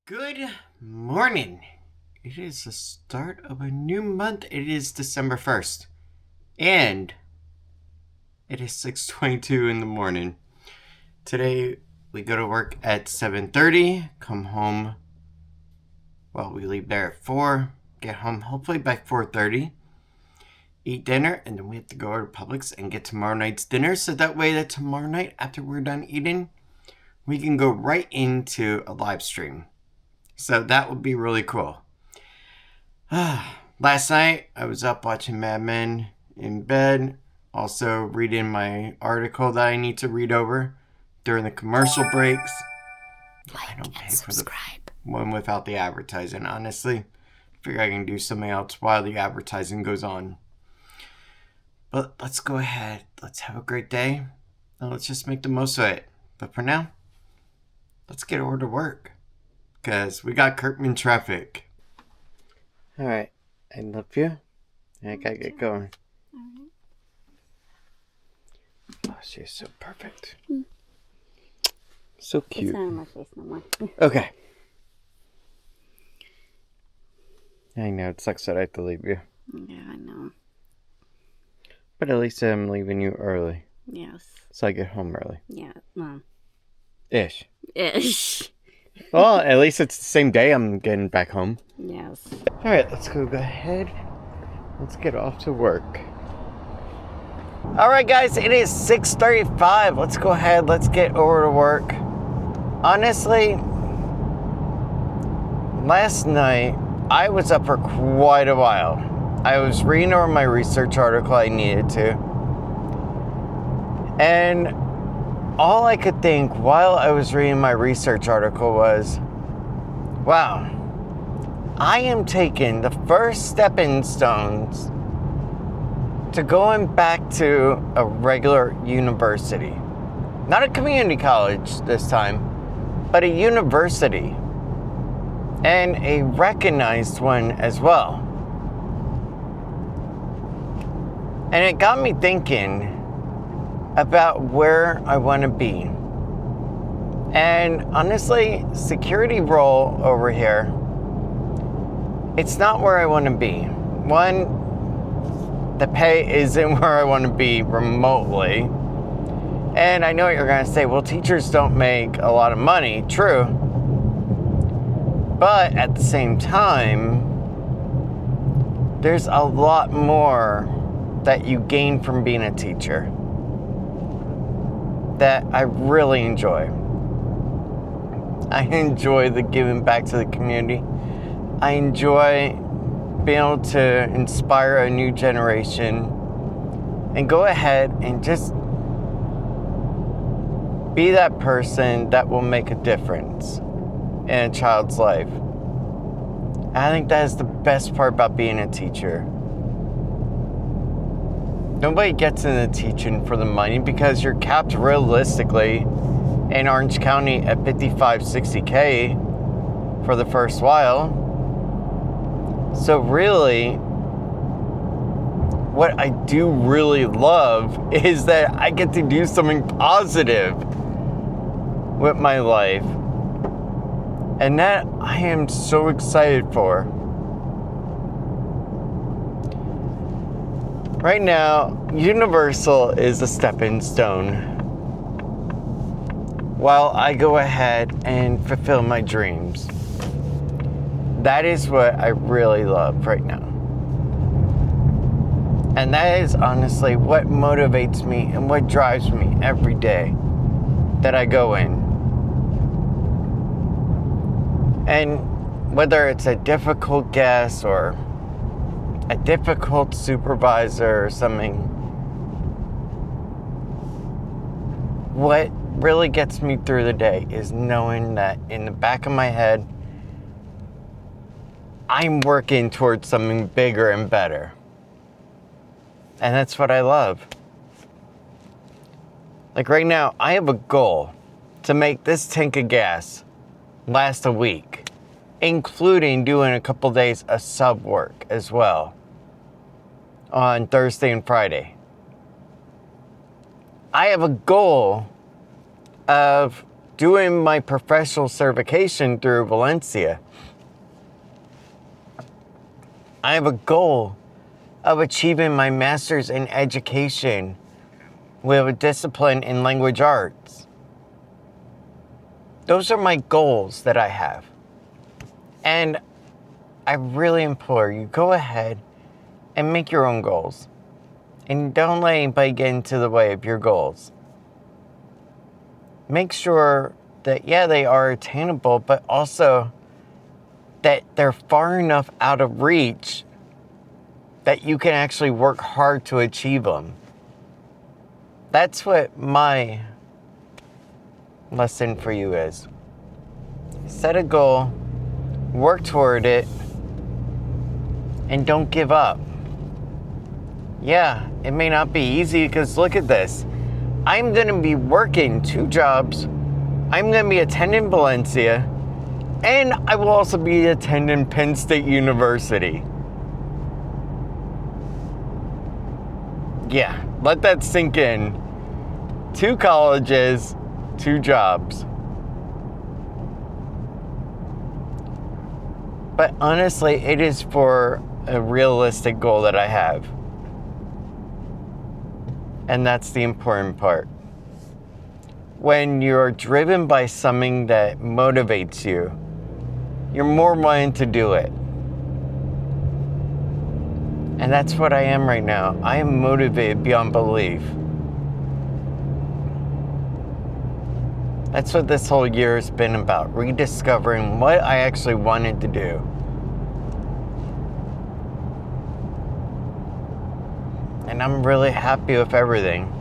Good morning. It is the start of a new month. It is December 1st. And it is 6:22 in the morning. Today we go to work at 7:30, come home. Well, we leave there at 4, get home hopefully by 4:30. Eat dinner, and then we have to go to Publix and get tomorrow night's dinner. So that way that tomorrow night after we're done eating, we can go right into a live stream. So that would be really cool. Last night, I was up watching Mad Men in bed. Also reading my article that I need to read over during the commercial breaks. Like I don't pay and subscribe. For the one without the advertising, honestly. I figure I can do something else while the advertising goes on. But let's go ahead. Let's have a great day. And let's just make the most of it. But for now, let's get over to work. Because we got Kirkman traffic. Alright, I love you. I gotta get going. Alright. Oh, she's so perfect. So cute. It's not on my face no more. Okay. I know, it sucks that I have to leave you. Yeah, I know. But at least I'm leaving you early. Yes. So I get home early. Yeah, well. Ish. Ish. Well, at least it's the same day I'm getting back home. Yes. Alright, let's go ahead. Let's get off to work. Alright guys, it is 6:35. Let's go ahead, let's get over to work. Honestly, last night I was up for quite a while. I was reading over my research article I needed to. And all I could think while I was reading my research article was, wow, I am taking the first stepping stones to going back to a regular university. Not a community college this time, but a university. And a recognized one as well. And it got me thinking about where I want to be. And honestly, security role over here, it's not where I want to be. One, the pay isn't where I want to be remotely. And I know what you're going to say, well, teachers don't make a lot of money. True. But at the same time, there's a lot more that you gain from being a teacher that I really enjoy. I enjoy the giving back to the community. I enjoy being able to inspire a new generation and go ahead and just be that person that will make a difference in a child's life. I think that is the best part about being a teacher. Nobody gets into teaching for the money because you're capped realistically in Orange County at $55-60K for the first while. So really, what I do really love is that I get to do something positive with my life. And that I am so excited for. Right now, Universal is a stepping stone while I go ahead and fulfill my dreams. That is what I really love right now. And that is honestly what motivates me and what drives me every day that I go in. And whether it's a difficult guest or a difficult supervisor or something, what really gets me through the day is knowing that in the back of my head, I'm working towards something bigger and better. And that's what I love. Like right now, I have a goal to make this tank of gas last a week, including doing a couple days of sub work as well on Thursday and Friday. I have a goal of doing my professional certification through Valencia. I have a goal of achieving my master's in education with a discipline in language arts. Those are my goals that I have. And I really implore you, go ahead and make your own goals. And don't let anybody get into the way of your goals. Make sure that, yeah, they are attainable, but also that they're far enough out of reach that you can actually work hard to achieve them. That's what my lesson for you is. Set a goal, work toward it, and don't give up. Yeah, it may not be easy because look at this. I'm going to be working 2 jobs. I'm going to be attending Valencia, and I will also be attending Penn State University. Yeah, let that sink in. 2 colleges, 2 jobs. But honestly, it is for a realistic goal that I have. And that's the important part. When you're driven by something that motivates you, you're more willing to do it. And that's what I am right now. I am motivated beyond belief. That's what this whole year has been about, rediscovering what I actually wanted to do. And I'm really happy with everything.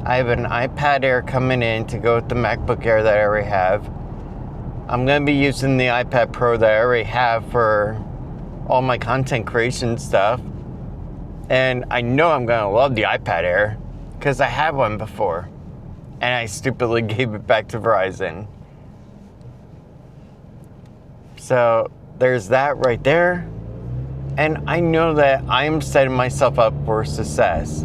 I have an iPad Air coming in to go with the MacBook Air that I already have. I'm going to be using the iPad Pro that I already have for all my content creation stuff. And I know I'm going to love the iPad Air because I had one before. And I stupidly gave it back to Verizon. So there's that right there. And I know that I'm setting myself up for success.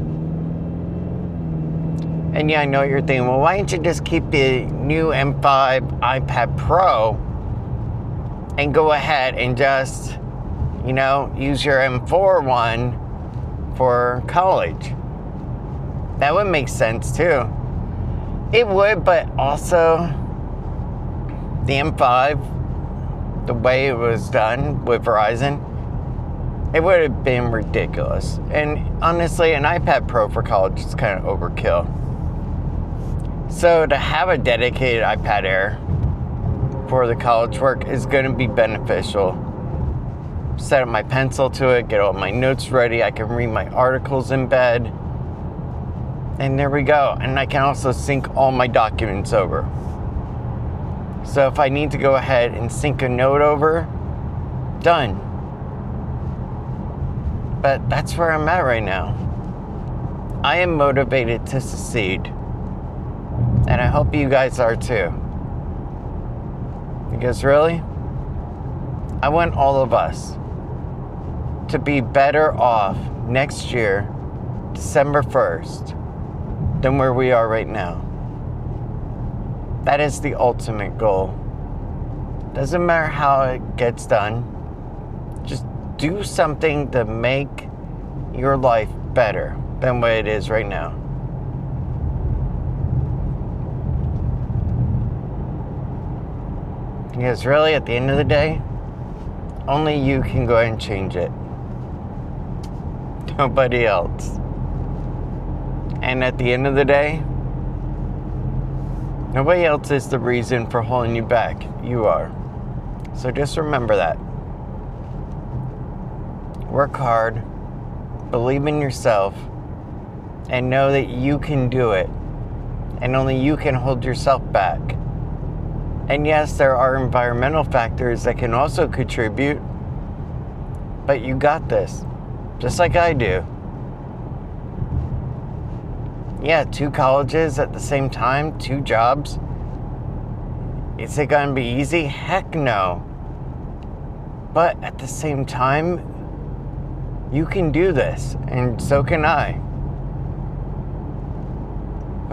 And yeah, I know you're thinking, well, why don't you just keep the new M5 iPad Pro and go ahead and just, use your M4 one for college? That would make sense too. It would, but also the M5, the way it was done with Verizon, it would have been ridiculous. And honestly, an iPad Pro for college is kind of overkill. So to have a dedicated iPad Air for the college work is going to be beneficial. Set up my pencil to it, get all my notes ready. I can read my articles in bed. And there we go. And I can also sync all my documents over. So if I need to go ahead and sync a note over, done. But that's where I'm at right now. I am motivated to succeed. And I hope you guys are too. Because really, I want all of us to be better off next year, December 1st, than where we are right now. That is the ultimate goal. Doesn't matter how it gets done. Just do something to make your life better than what it is right now. Because really, at the end of the day, only you can go ahead and change it. Nobody else. And at the end of the day, nobody else is the reason for holding you back. You are. So just remember that. Work hard, believe in yourself, and know that you can do it. And only you can hold yourself back. And yes, there are environmental factors that can also contribute, but you got this, just like I do. Yeah, 2 colleges at the same time, 2 jobs. Is it going to be easy? Heck no. But at the same time, you can do this, and so can I.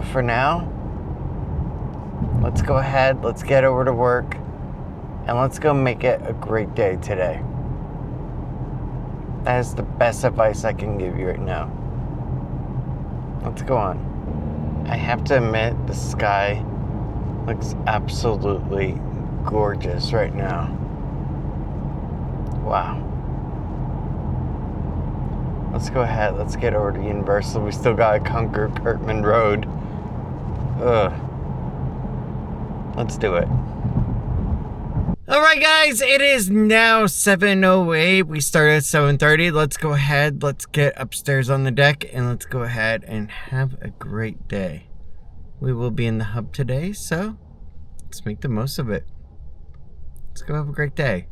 But for now, let's go ahead, let's get over to work, and let's go make it a great day today. That is the best advice I can give you right now. Let's go on. I have to admit, the sky looks absolutely gorgeous right now. Wow. Let's go ahead. Let's get over to Universal. We still gotta conquer Kirkman Road. Ugh. Let's do it. Alright guys, it is now 7:08. We started at 7:30. Let's go ahead. Let's get upstairs on the deck and let's go ahead and have a great day. We will be in the hub today, so let's make the most of it. Let's go have a great day.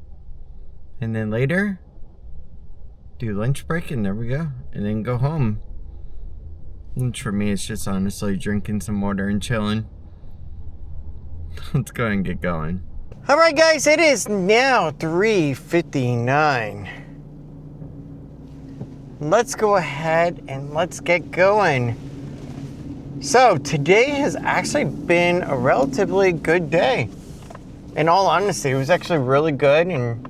And then later, do lunch break and there we go. And then go home. Lunch for me is just honestly drinking some water and chilling. Let's go ahead and get going. Alright guys, it is now 3:59. Let's go ahead and let's get going. So today has actually been a relatively good day. In all honesty, it was actually really good and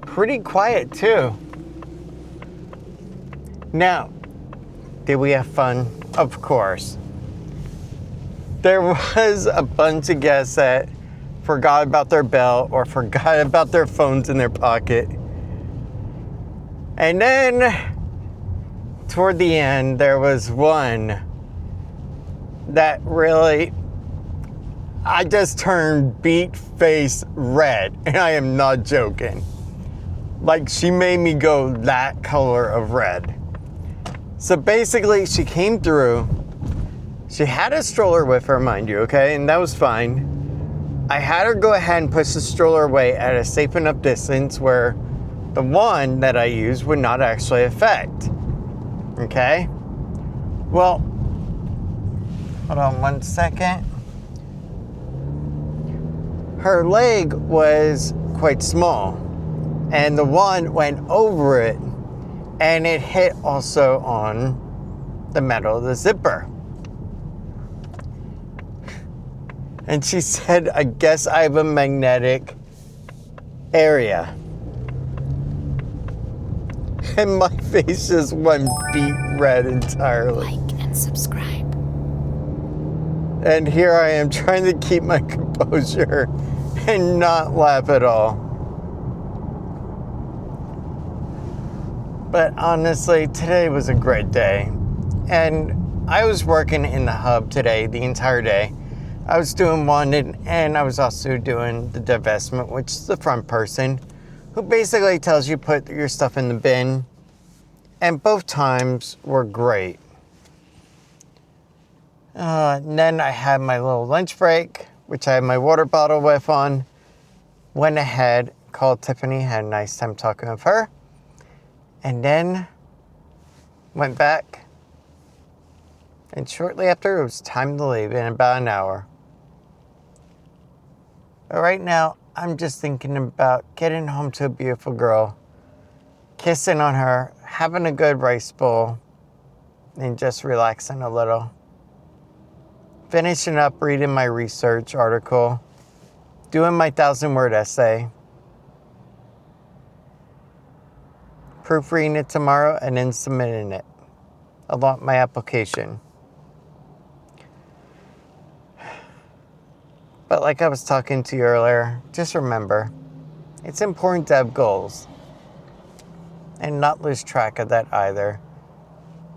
pretty quiet too. Now, did we have fun? Of course. There was a bunch of guests that forgot about their belt or forgot about their phones in their pocket. And then toward the end, there was one that really, I just turned beet face red, and I am not joking. Like, she made me go that color of red. So basically, she came through. She had a stroller with her, mind you, okay? And that was fine. I had her go ahead and push the stroller away at a safe enough distance where the one that I used would not actually affect. Okay? Well, hold on one second. Her leg was quite small, and the one went over it, and it hit also on the metal of the zipper. And she said, I guess I have a magnetic area. And my face just went beet red entirely. Like and subscribe. And here I am trying to keep my composure and not laugh at all. But honestly, today was a great day. And I was working in the hub today, the entire day. I was doing one and I was also doing the divestment, which is the front person who basically tells you put your stuff in the bin. And both times were great. And then I had my little lunch break, which I had my water bottle with on. Went ahead, called Tiffany, had a nice time talking with her. And then went back. And shortly after, it was time to leave in about an hour. But right now, I'm just thinking about getting home to a beautiful girl, kissing on her, having a good rice bowl, and just relaxing a little. Finishing up reading my research article, doing my 1,000-word essay, proofreading it tomorrow, and then submitting it along my application. But like I was talking to you earlier, just remember, it's important to have goals and not lose track of that either.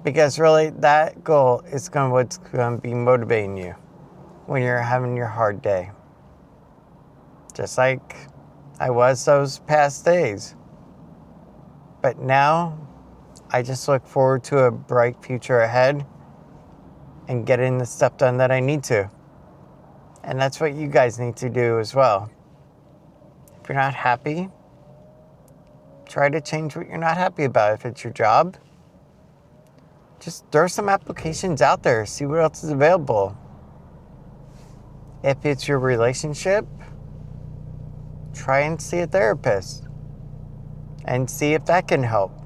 Because really, that goal is what's going to be motivating you when you're having your hard day. Just like I was those past days. But now, I just look forward to a bright future ahead and getting the stuff done that I need to. And that's what you guys need to do as well. If you're not happy, try to change what you're not happy about. If it's your job, just throw some applications out there. See what else is available. If it's your relationship, try and see a therapist. And see if that can help.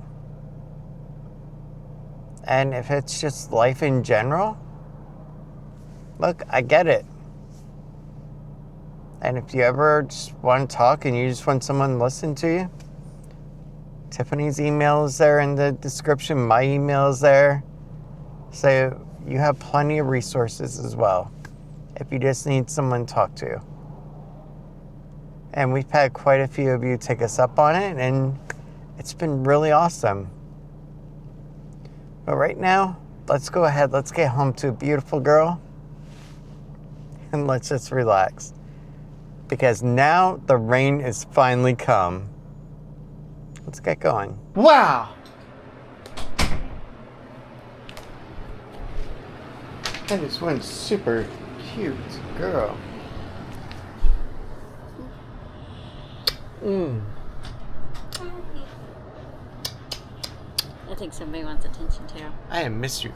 And if it's just life in general, Look, I get it. And if you ever just want to talk and you just want someone to listen to you, Tiffany's email is there in the description. My email is there. So you have plenty of resources as well if you just need someone to talk to. And we've had quite a few of you take us up on it, and it's been really awesome. But right now, let's go ahead. Let's get home to a beautiful girl. And let's just relax. Because now the rain is finally come. Let's get going. Wow! That is one super cute girl. I think somebody wants attention too. I miss you.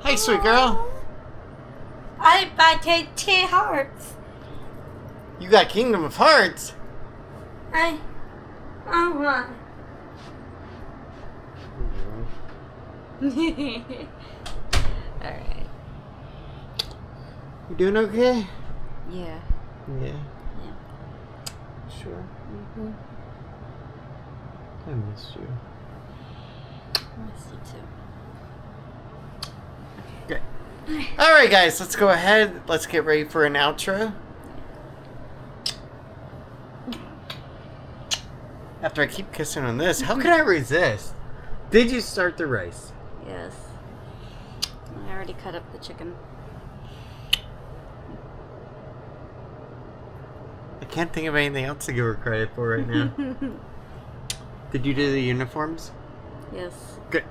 Hey, sweet girl. I take 2 hearts. You got Kingdom of Hearts. I want. Alright. You doing okay? Yeah. Yeah. Yeah. Sure. Mm-hmm. I miss you. I miss you too. Good. Alright, guys, let's go ahead. Let's get ready for an outro. After I keep kissing on this, how can I resist? Did you start the rice? Yes. I already cut up the chicken. I can't think of anything else to give her credit for right now. Did you do the uniforms? Yes. Good.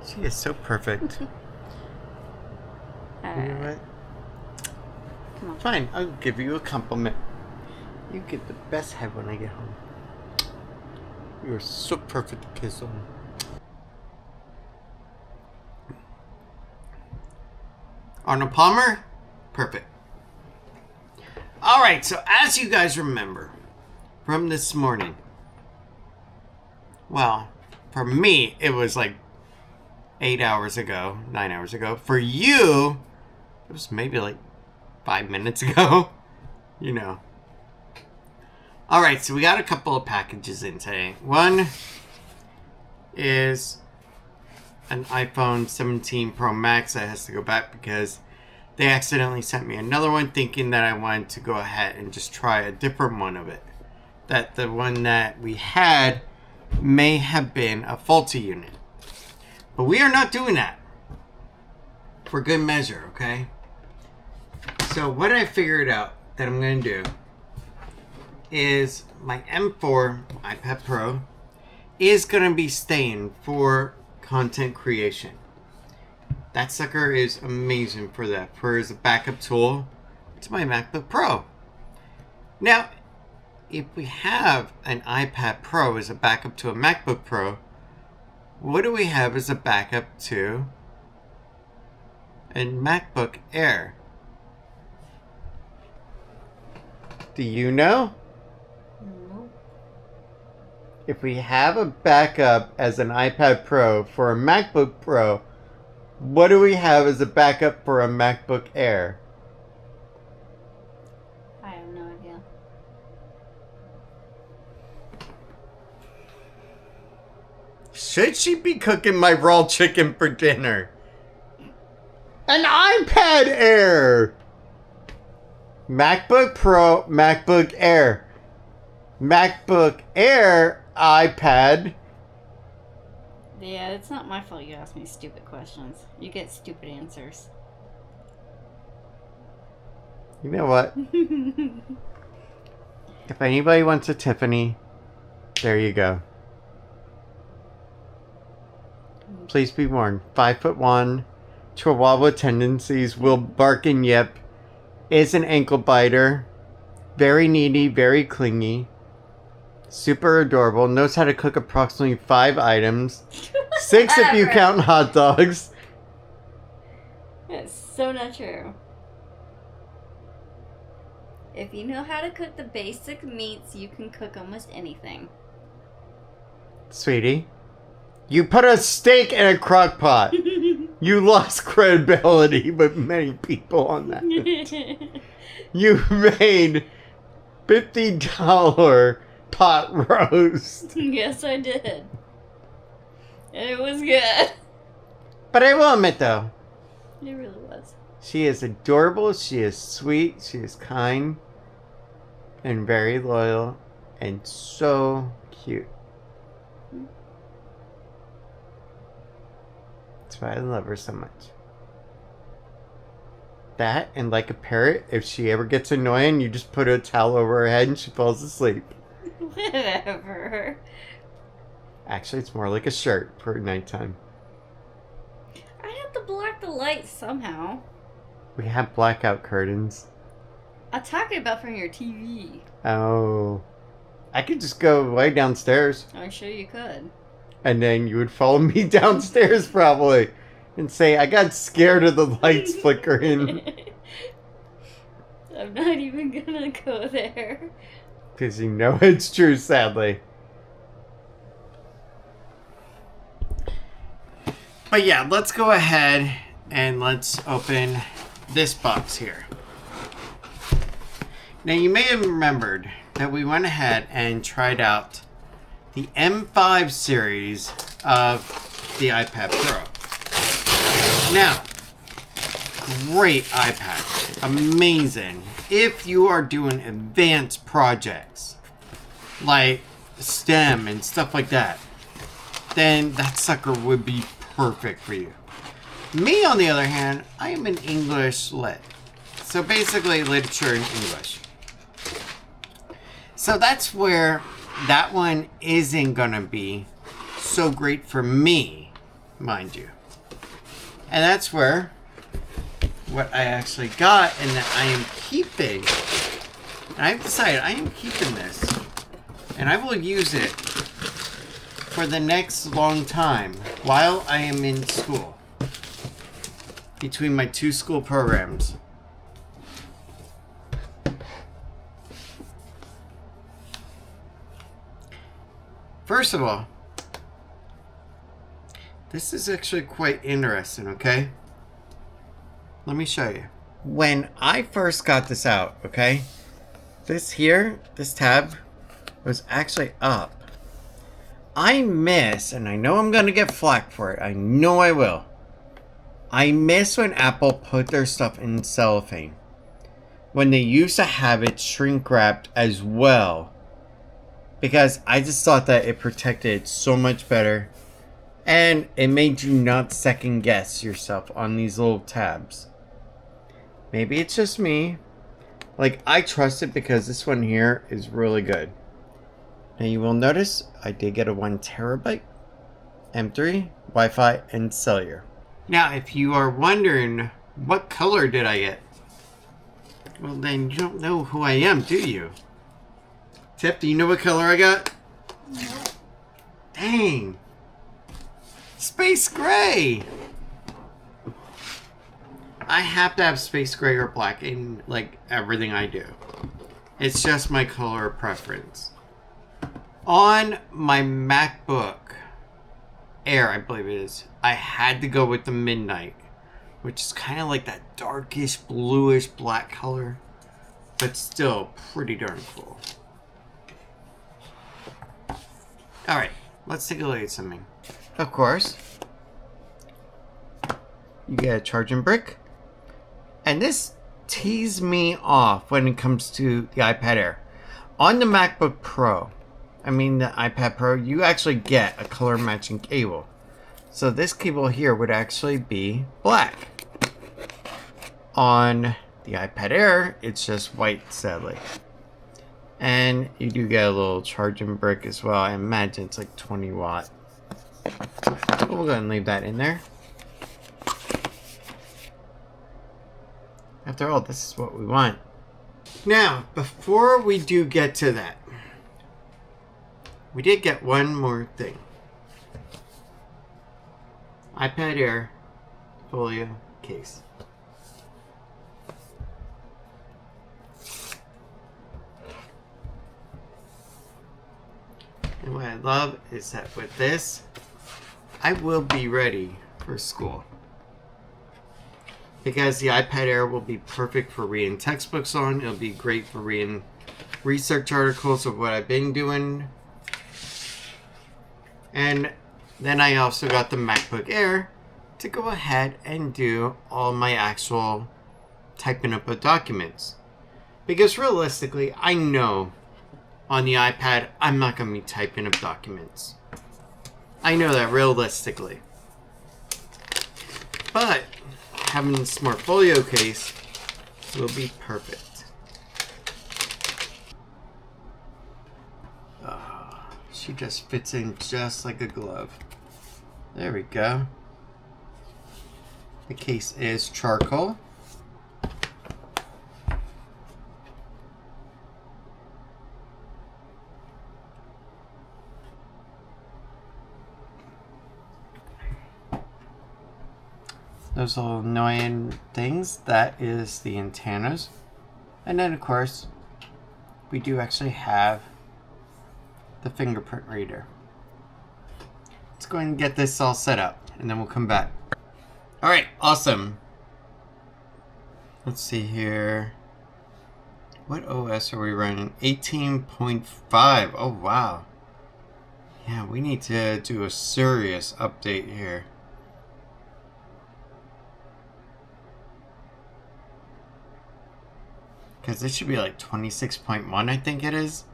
She is so perfect. You know what? Come on. Fine, I'll give you a compliment. You get the best head when I get home. You are so perfect to kiss on. Arnold Palmer? Perfect. Alright, so as you guys remember from this morning, well, for me, it was like 8 hours ago, 9 hours ago. For you, it was maybe like 5 minutes ago. You know. Alright, so we got a couple of packages in today. One is an iPhone 17 Pro Max that has to go back because they accidentally sent me another one thinking that I wanted to go ahead and just try a different one of it. That the one that we had may have been a faulty unit. But we are not doing that. For good measure, okay? So what I figured out that I'm going to do is my M4 iPad Pro is going to be staying for content creation. That sucker is amazing for that, for as a backup tool to my MacBook Pro. Now, if we have an iPad Pro as a backup to a MacBook Pro, what do we have as a backup to a MacBook Air? Do you know? No. If we have a backup as an iPad Pro for a MacBook Pro, what do we have as a backup for a MacBook Air? I have no idea. Should she be cooking my raw chicken for dinner? An iPad Air! MacBook Pro, MacBook Air. MacBook Air, iPad. Yeah, it's not my fault you ask me stupid questions. You get stupid answers. You know what? If anybody wants a Tiffany, there you go. Please be warned. 5'1", Chihuahua tendencies, will bark and yip, is an ankle biter, very needy, very clingy, super adorable, knows how to cook approximately 5 items, 6 if you count hot dogs. That's so not true. If you know how to cook the basic meats, you can cook almost anything. Sweetie, you put a steak in a crock pot. You lost credibility with many people on that. You made $50 pot roast. Yes, I did. And it was good. But I will admit, though, It really was. she is adorable, she is sweet, she is kind, and very loyal, and so cute. That's why I love her so much. That, and like a parrot, if she ever gets annoying, you just put a towel over her head and she falls asleep. Whatever. Actually, it's more like a shirt for nighttime. I have to block the lights somehow. We have blackout curtains. I'm talking about from your TV. Oh. I could just go way downstairs. I'm sure you could. And then you would follow me downstairs probably. And say, I got scared of the lights flickering. I'm not even gonna go there. Because you know it's true, sadly. But yeah, let's go ahead and let's open this box here. Now you may have remembered that we went ahead and tried out the M5 series of the iPad Pro. Now, great iPad. Amazing. If you are doing advanced projects like STEM and stuff like that, then that sucker would be perfect for you. Me, on the other hand, I am an English lit. So basically, literature and English. So that's where that one isn't gonna be so great for me, mind you. And that's where what I actually got and that I am keeping. And I've decided I am keeping this. And I will use it for the next long time while I am in school. Between my two school programs. First of all, this is actually quite interesting, okay? Let me show you. When I first got this out, okay? This here, this tab, was actually up. I miss, and I know I'm gonna get flack for it. I know I will. I miss when Apple put their stuff in cellophane. When they used to have it shrink wrapped as well. Because I just thought that it protected it so much better. And it made you not second guess yourself on these little tabs. Maybe it's just me. Like, I trust it because this one here is really good. Now you will notice I did get a 1 terabyte, M3, Wi-Fi, and cellular. Now, if you are wondering, what color did I get? Well, then you don't know who I am, do you? Tip, do you know what color I got? Nope. Dang. Space gray. I have to have space gray or black in like everything I do. It's just my color preference. On my MacBook Air, I believe it is, I had to go with the Midnight, which is kind of like that darkish bluish black color, but still pretty darn cool. Alright, let's take a look at something. Of course, you get a charging brick. And this teased me off when it comes to the iPad Air. On the MacBook Pro, I mean the iPad Pro, you actually get a color matching cable. So this cable here would actually be black. On the iPad Air, it's just white, sadly. And you do get a little charging brick as well. I imagine it's like 20 watt. But we'll go ahead and leave that in there. After all, this is what we want. Now, before we do get to that, we did get one more thing. iPad Air folio case. And what I love is that with this, I will be ready for school. because the iPad Air will be perfect for reading textbooks on. It'll be great for reading research articles of what I've been doing. And then I also got the MacBook Air to go ahead and do all my actual typing up of documents. Because realistically, I know on the iPad, I'm not going to be typing up documents. I know that realistically. But having the smart folio case will be perfect. She just fits in just like a glove. There we go. The case is charcoal. Those little annoying things, that is the antennas. And then of course, we do actually have the fingerprint reader. Let's go ahead and get this all set up and then we'll come back. Alright, awesome. Let's see here. What OS are we running? 18.5. Oh wow. Yeah, we need to do a serious update here. Because this should be like 26.1, I think it is.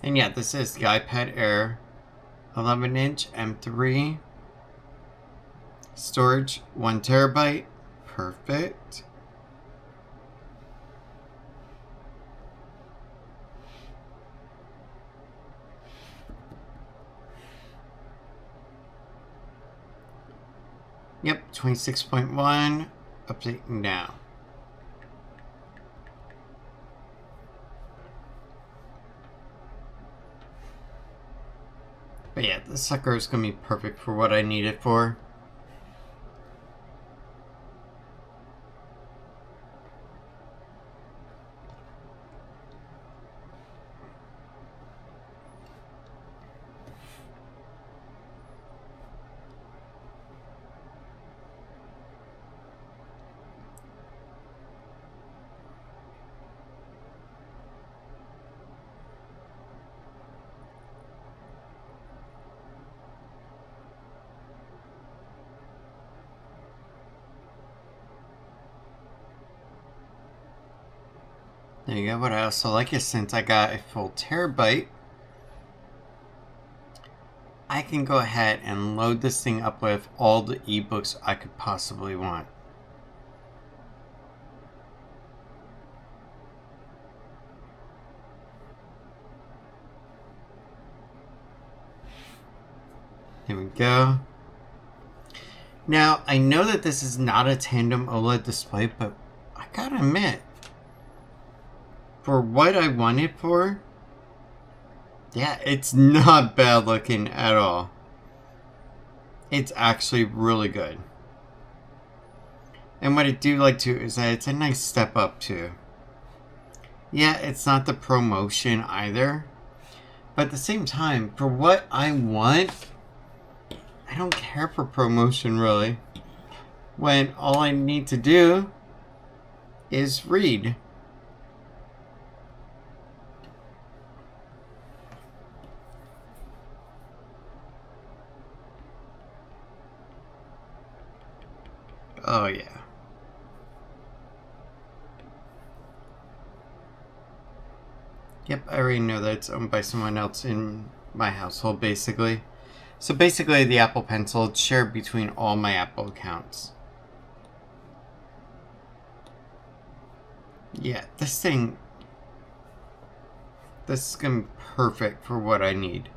And yeah, this is the iPad Air 11-inch M3. Storage 1 terabyte. Perfect. Yep, 26.1. Update now. But yeah, this sucker is going to be perfect for what I need it for. There you go. What I also like is since I got a full terabyte, I can go ahead and load this thing up with all the ebooks I could possibly want. Here we go. Now, I know that this is not a tandem OLED display, but I gotta admit, for what I want it for, yeah, it's not bad looking at all. It's actually really good. And what I do like too is that it's a nice step up too. Yeah, it's not the ProMotion either, but at the same time, for what I want, I don't care for ProMotion really, when all I need to do is read. Oh yeah. Yep, I already know that it's owned by someone else in my household basically. So basically the Apple Pencil, it's shared between all my Apple accounts. Yeah, this is gonna be perfect for what I need.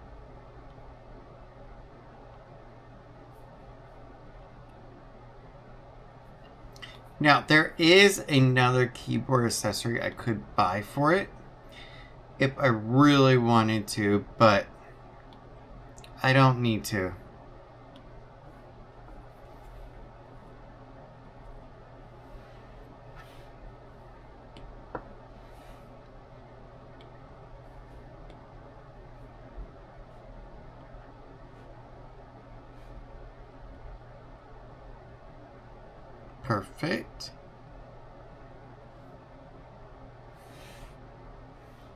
Now, there is another keyboard accessory I could buy for it if I really wanted to, but I don't need to. Perfect.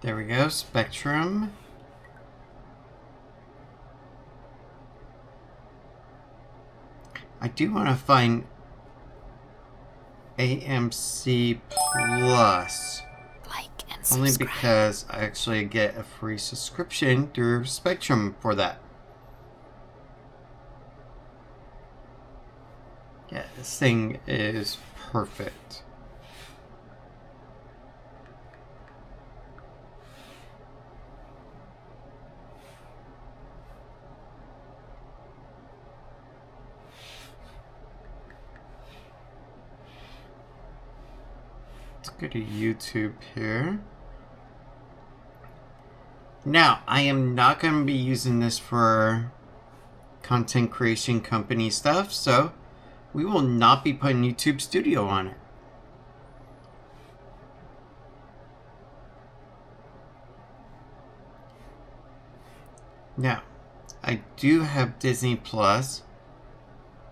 There we go, spectrum. I do want to find AMC Plus. Like and subscribe. Only because I actually get a free subscription through Spectrum for that. Yeah, this thing is perfect. Let's go to YouTube here. Now, I am not going to be using this for content creation company stuff, so we will not be putting YouTube Studio on it. Now, I do have Disney Plus.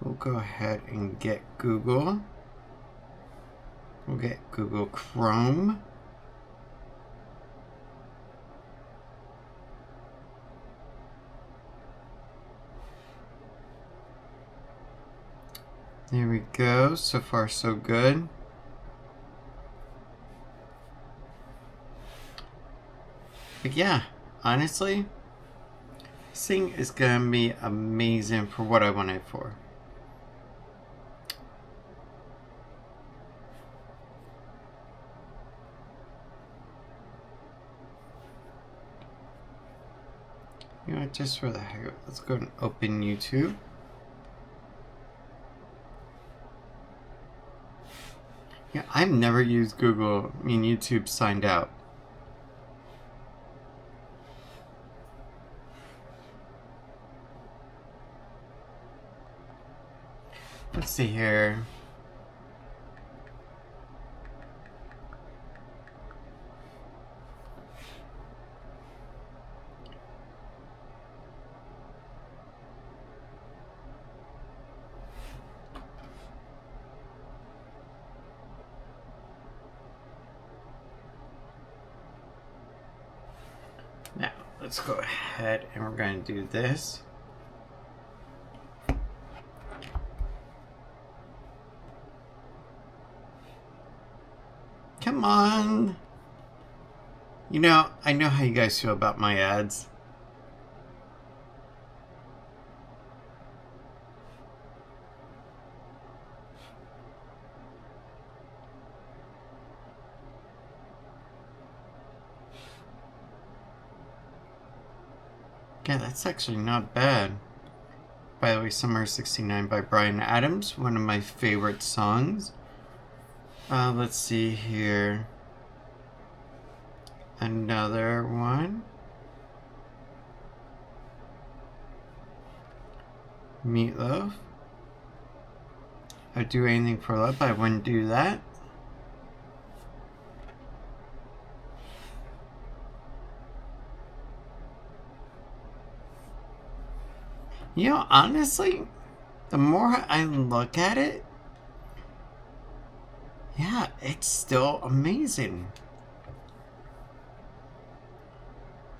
We'll go ahead and get Google. We'll get Google Chrome. There we go. So far, so good. But yeah, honestly, this thing is going to be amazing for what I want it for. You know what, just for the heck of it, let's go and open YouTube. Yeah, I've never used Google, YouTube signed out. Let's see here. Now, let's go ahead and we're going to do this. Come on. You know, I know how you guys feel about my ads. Yeah, that's actually not bad. By the way, Summer 69 by Bryan Adams, one of my favorite songs. Let's see here. Another one. Meatloaf. I'd do anything for love, but I wouldn't do that. You know, honestly, the more I look at it, yeah, it's still amazing.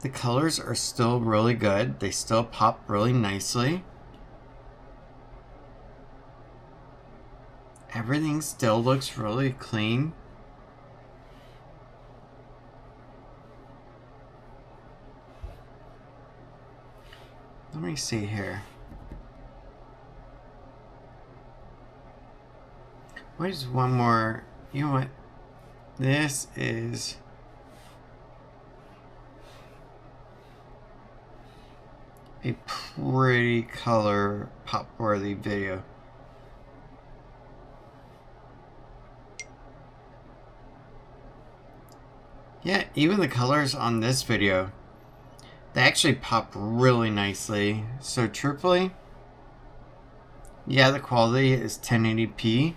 The colors are still really good. They still pop really nicely. Everything still looks really clean. Let me see here. What is one more? You know what? This is a pretty color pop worthy video. Yeah, even the colors on this video, they actually pop really nicely. So truthfully, yeah, the quality is 1080p,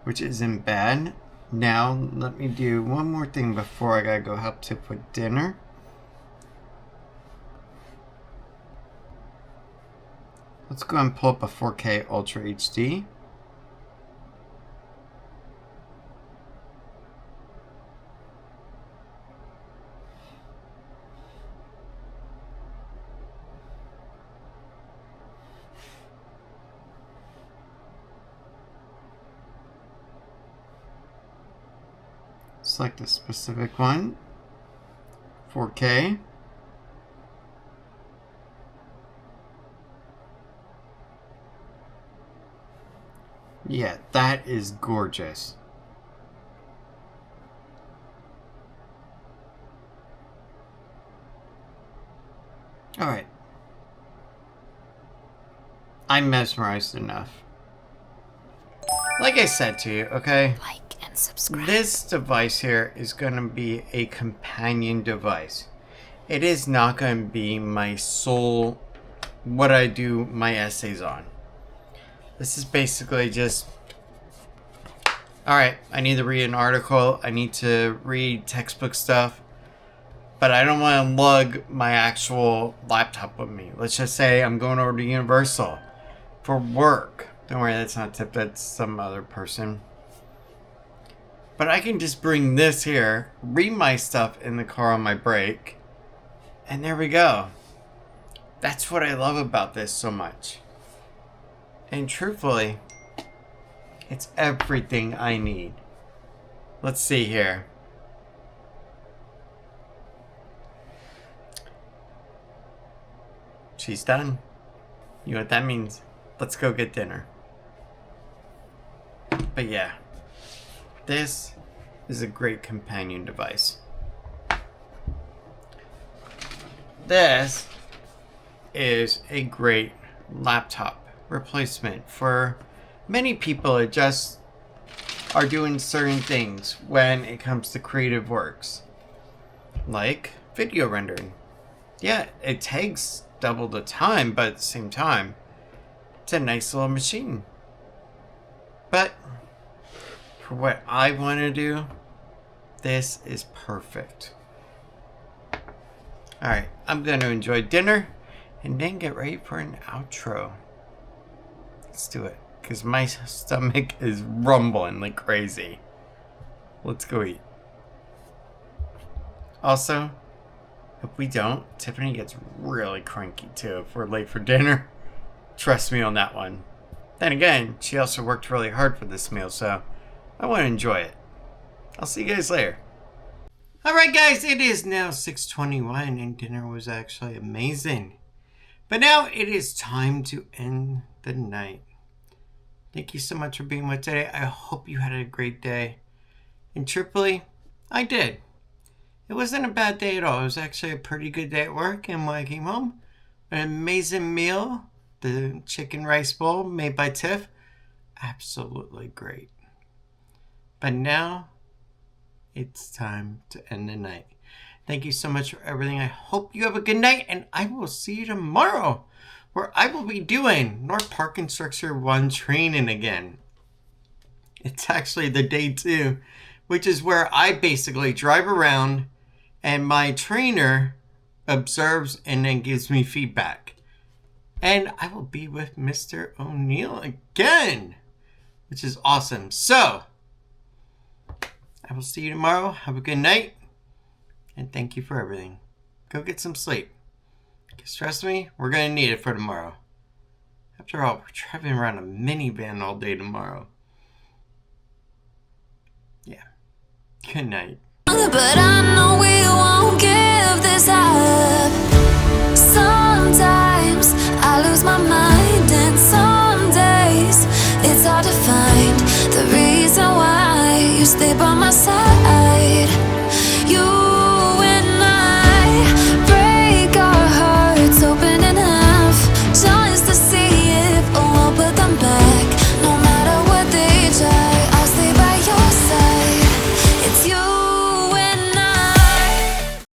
which isn't bad. Now, let me do one more thing before I gotta go help Tip with dinner. Let's go and pull up a 4K Ultra HD. select a specific one. 4K. Yeah, that is gorgeous. Alright. I'm mesmerized enough. Like I said to you, okay? Like and subscribe. This device here is going to be a companion device. It is not going to be my sole, what I do my essays on. This is basically just, alright, I need to read an article, I need to read textbook stuff, but I don't want to lug my actual laptop with me. Let's just say I'm going over to Universal for work. Don't worry, that's not Tip, that's some other person. But I can just bring this here, read my stuff in the car on my break, and there we go. That's what I love about this so much. And truthfully, it's everything I need. Let's see here. She's done. You know what that means? Let's go get dinner. But yeah, this is a great companion device. This is a great laptop replacement for many people that just are doing certain things when it comes to creative works, like video rendering. Yeah, it takes double the time, but at the same time, it's a nice little machine. But for what I want to do, this is perfect. Alright, I'm going to enjoy dinner and then get ready for an outro. Let's do it, because my stomach is rumbling like crazy. Let's go eat. Also, if we don't, Tiffany gets really cranky too if we're late for dinner. Trust me on that one. Then again, she also worked really hard for this meal, so I want to enjoy it. I'll see you guys later. Alright guys, it is now 6:21 and dinner was actually amazing. But now it is time to end the night. Thank you so much for being with today. I hope you had a great day. And truthfully, I did. It wasn't a bad day at all. It was actually a pretty good day at work. And when I came home, an amazing meal. The chicken rice bowl made by Tiff. Absolutely great. But now, it's time to end the night. Thank you so much for everything. I hope you have a good night. And I will see you tomorrow, where I will be doing North Park Instructor 1 training again. It's actually the day 2, which is where I basically drive around and my trainer observes and then gives me feedback. And I will be with Mr. O'Neill again, which is awesome. So, I will see you tomorrow. Have a good night. And thank you for everything. Go get some sleep. Because trust me, we're going to need it for tomorrow. After all, we're driving around a minivan all day tomorrow. Yeah. Good night. But I know